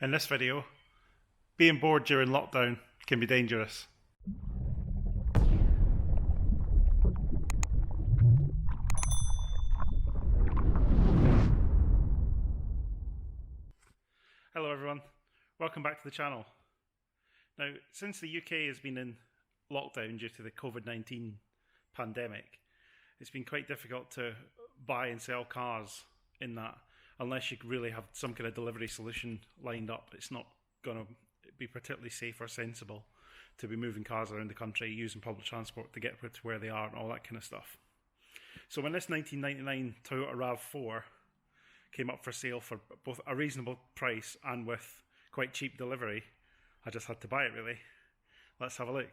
In this video, being bored during lockdown can be dangerous. Hello everyone, welcome back to the channel. Now, since the UK has been in lockdown due to the COVID-19 pandemic, it's been quite difficult to buy and sell cars in that. Unless you really have some kind of delivery solution lined up, it's not going to be particularly safe or sensible to be moving cars around the country, using public transport to get to where they are and all that kind of stuff. So when this 1999 Toyota RAV4 came up for sale for both a reasonable price and with quite cheap delivery, I just had to buy it really. Let's have a look.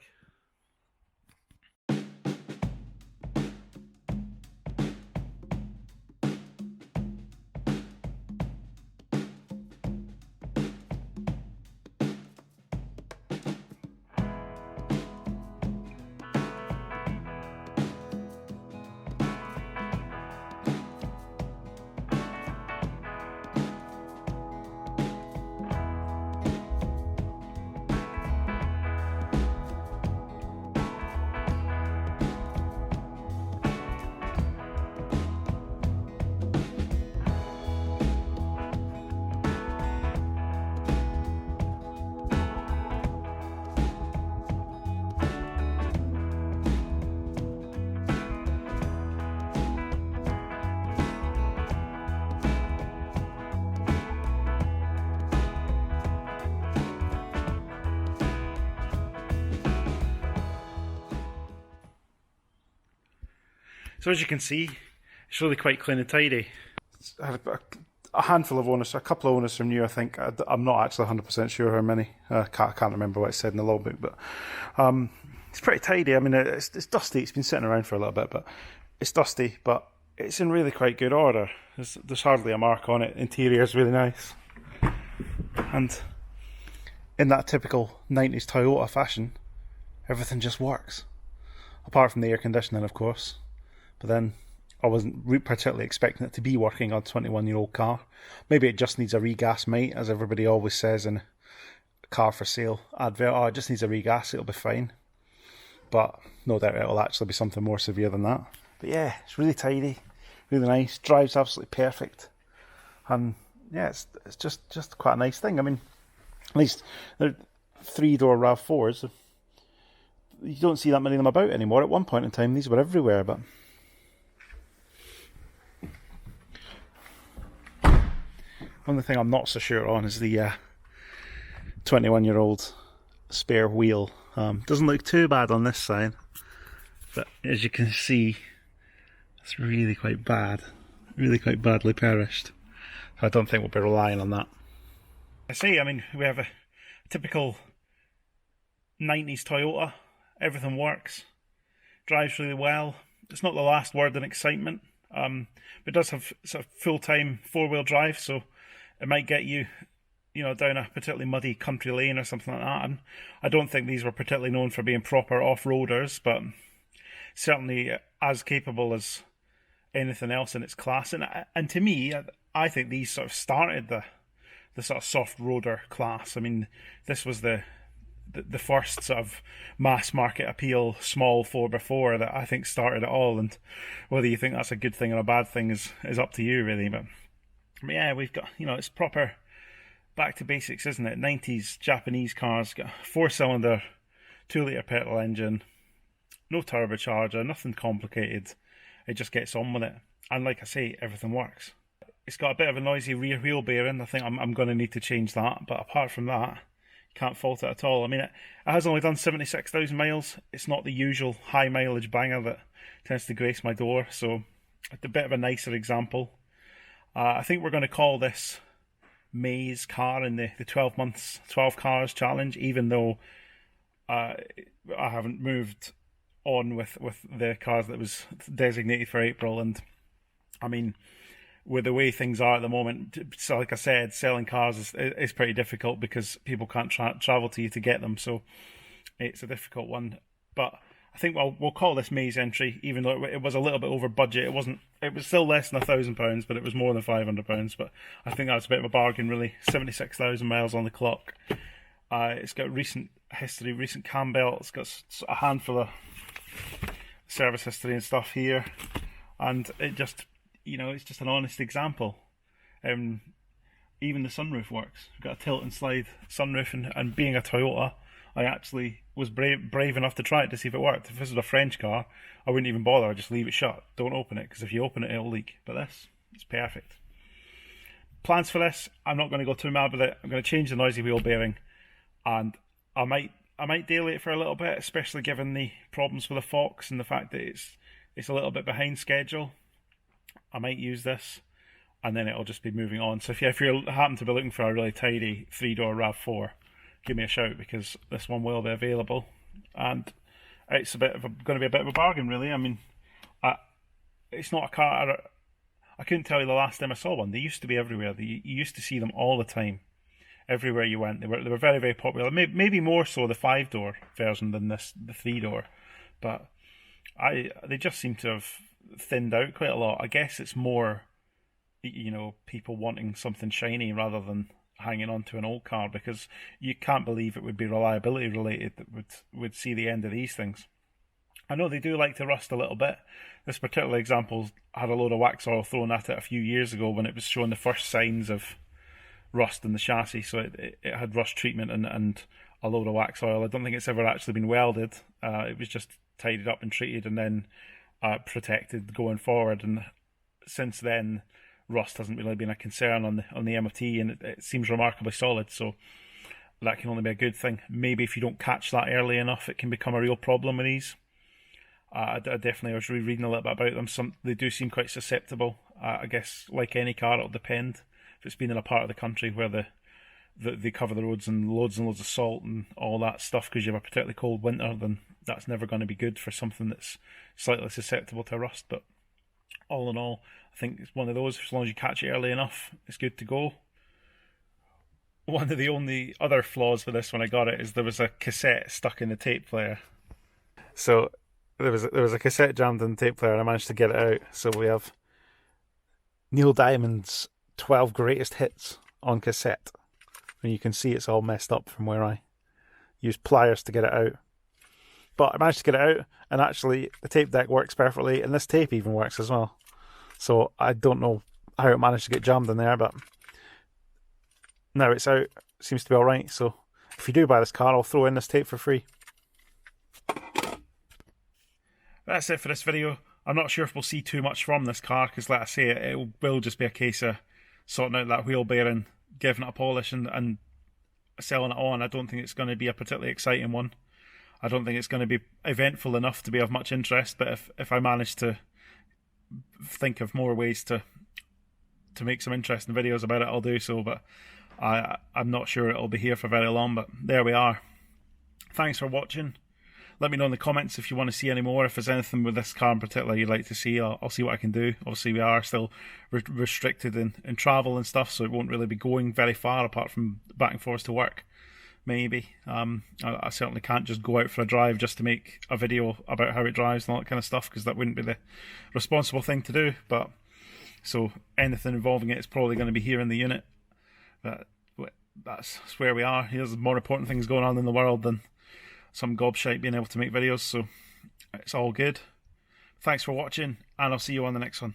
So as you can see, it's really quite clean and tidy. I had a handful of owners, a couple of owners from new, I think. I'm not actually 100% sure how many. I can't remember what it said in the logbook, but it's pretty tidy. I mean, it's dusty. It's been sitting around for a little bit, but it's dusty, but it's in really quite good order. There's hardly a mark on it. Interior is really nice. And in that typical 90s Toyota fashion, everything just works. Apart from the air conditioning, of course. But then I wasn't particularly expecting it to be working on a 21-year-old car. Maybe it just needs a regas, mate, as everybody always says in a car for sale advert. Oh, it just needs a regas, it'll be fine. But no doubt it'll actually be something more severe than that. But yeah, it's really tidy, really nice, drives absolutely perfect. And yeah, it's just quite a nice thing. I mean, at least they're 3-door RAV4s. You don't see that many of them about anymore. At one point in time, these were everywhere, but only thing I'm not so sure on is the 21-year-old spare wheel. Doesn't look too bad on this side, but as you can see, it's really quite bad. Really quite badly perished. I don't think we'll be relying on that. I mean, we have a typical 90s Toyota. Everything works. Drives really well. It's not the last word in excitement. But it does have sort of full-time four-wheel drive, so it might get you, down a particularly muddy country lane or something like that. And I don't think these were particularly known for being proper off-roaders, but certainly as capable as anything else in its class. And to me, I think these sort of started the sort of soft roader class. I mean, this was the first sort of mass market appeal small 4x4 that I think started it all. And whether you think that's a good thing or a bad thing is up to you really. But yeah, we've got, it's proper back to basics, isn't it? 90s Japanese cars, got a 4-cylinder 2-litre petrol engine, no turbocharger, nothing complicated. It just gets on with it. And like I say, everything works. It's got a bit of a noisy rear wheel bearing. I think I'm going to need to change that. But apart from that, can't fault it at all. I mean, it has only done 76,000 miles. It's not the usual high mileage banger that tends to grace my door. So it's a bit of a nicer example. I think we're going to call this May's car in the 12 months, 12 cars challenge, even though I haven't moved on with the cars that was designated for April. And I mean, with the way things are at the moment, so like I said, selling cars is pretty difficult because people can't travel to you to get them. So it's a difficult one. But I think we'll call this May's entry, even though it was a little bit over budget. It wasn't. It was still less than £1,000, but it was more than £500. But I think that's a bit of a bargain, really. 76,000 miles on the clock. It's got recent history, recent cam belt. It's got a handful of service history and stuff here, and it just, it's just an honest example. Even the sunroof works. We've got a tilt and slide sunroof, and being a Toyota, I actually was brave enough to try it to see if it worked. If this was a French car, I wouldn't even bother. I'd just leave it shut. Don't open it, because if you open it, it'll leak. But this, it's perfect. Plans for this, I'm not going to go too mad with it. I'm going to change the noisy wheel bearing, and I might daily it for a little bit, especially given the problems with the Fox and the fact that it's a little bit behind schedule. I might use this, and then it'll just be moving on. So if you happen to be looking for a really tidy 3-door RAV4, give me a shout, because this one will be available, and it's going to be a bit of a bargain, really. I mean, it's not a car. I couldn't tell you the last time I saw one. They used to be everywhere. You used to see them all the time, everywhere you went. They were very, very popular. Maybe more so the 5-door version than the 3-door, but they just seem to have thinned out quite a lot. I guess it's more, people wanting something shiny rather than hanging on to an old car, because you can't believe it would be reliability related that would see the end of these things. I know they do like to rust a little bit. This particular example had a load of wax oil thrown at it a few years ago when it was showing the first signs of rust in the chassis, so it had rust treatment and a load of wax oil. I don't think it's ever actually been welded. It was just tidied up and treated and then protected going forward, and since then rust hasn't really been a concern on the MOT, and it seems remarkably solid, so that can only be a good thing. Maybe if you don't catch that early enough, it can become a real problem with these. I was rereading a little bit about them. They do seem quite susceptible. I guess like any car, it'll depend. If it's been in a part of the country where they cover the roads and loads of salt and all that stuff because you have a particularly cold winter, then that's never going to be good for something that's slightly susceptible to rust. But all in all, I think it's one of those, as long as you catch it early enough, it's good to go. One of the only other flaws with this when I got it is there was a cassette stuck in the tape player. So there was a cassette jammed in the tape player, and I managed to get it out. So we have Neil Diamond's 12 greatest hits on cassette. And you can see it's all messed up from where I used pliers to get it out. But I managed to get it out, and actually the tape deck works perfectly, and this tape even works as well. So I don't know how it managed to get jammed in there, but now it's out. It seems to be alright. So if you do buy this car, I'll throw in this tape for free. That's it for this video. I'm not sure if we'll see too much from this car, because like I say, it will just be a case of sorting out that wheel bearing, giving it a polish and selling it on. I don't think it's going to be a particularly exciting one. I don't think it's going to be eventful enough to be of much interest, but if I manage to think of more ways to make some interesting videos about it, I'll do so, but I'm not sure it'll be here for very long. But there we are. Thanks for watching. Let me know in the comments if you want to see any more. If there's anything with this car in particular you'd like to see, I'll see what I can do. Obviously we are still restricted in travel and stuff, so it won't really be going very far apart from back and forth to work. Maybe. I certainly can't just go out for a drive just to make a video about how it drives and all that kind of stuff, because that wouldn't be the responsible thing to do. But so anything involving it is probably going to be here in the unit. But that's where we are. There's more important things going on in the world than some gobshite being able to make videos, so it's all good. Thanks for watching, and I'll see you on the next one.